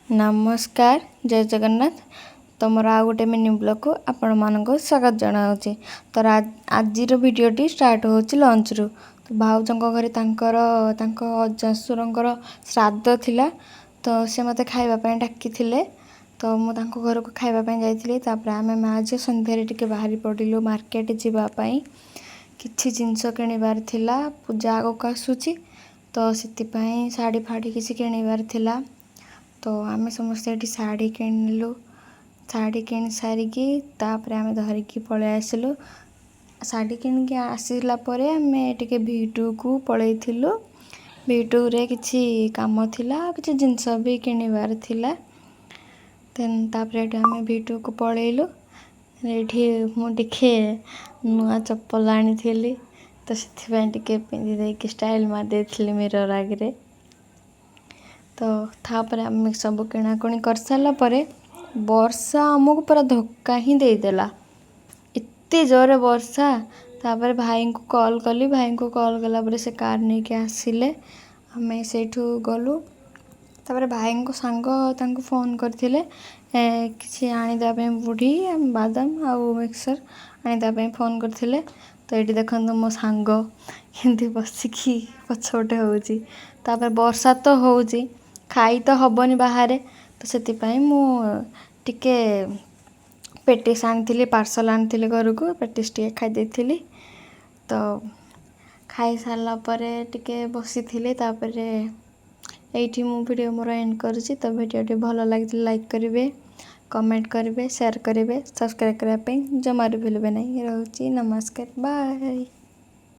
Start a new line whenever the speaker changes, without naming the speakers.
नमस्कार जय जगन्नाथ तुम आ गोटे मिनी ब्लॉग को आपण मानक स्वागत जनाऊँगी। तो आज भिडियोटी स्टार्ट हो लंच रु तो भाउजों घरे अजासुर श्राद्ध थिला तो से मते खाइबा डाकी तो मु घर को खाइबा जाइली। आम माँ झी सन्धारे टिके बाहरी पड़िलु मार्केट जावाई किछि जिनस किणवार थिला पूजा आगक आसूची तो से शाढ़ी फाड़ी किसी किणवार थिला तो आम समस्ते ये शाढ़ी किणलु। शाढ़ी किणी सारिकी तापर आम धरिकी पलि आसिलु। शाढ़ी किणिकी आसिला परे आमे टिके भिटू को पलैथिलु। भिटू रे किछि काम थिला किछि जिनस भी किणवार थिला देन तापर आम भिटू को पलैलु। ये मुझे नुआ चप्पल आनी तो से पिंधि देकी स्टाइल मार देथिली मिरर आगे। तो तापर आम सब किणाकुणी कर सारा वर्षा आमको पूरा धक्का ही देदेला एते जोरे वर्षा। तापर भाई को कॉल कली भाई को कॉल कला पर से कार नहीं के आसिले आम से गलु। तापर भाई को सांग तांको फोन करथिले किसी आनीदेपी बुढ़ी बादाम आउ मिक्सर आनीदेपी फोन करथिले। तो ये देखो मो सांग केमती बसिकी पछपटे होउची। तापर वर्षा तो होउची खाई तो हबनी बाहर तो से मु टिके पेटिस आनी पार्सल आनी घर को पेटिस टे खाई तो खाई सारा टिके बसी ये मु वीडियो मोर एंड करुँची। तो वीडियो भल लगी लाइक करेंगे कमेंट करेंगे शेयर करेंगे सब्सक्राइब करने जमार भूलें नहीं। रोची नमस्कार बाय।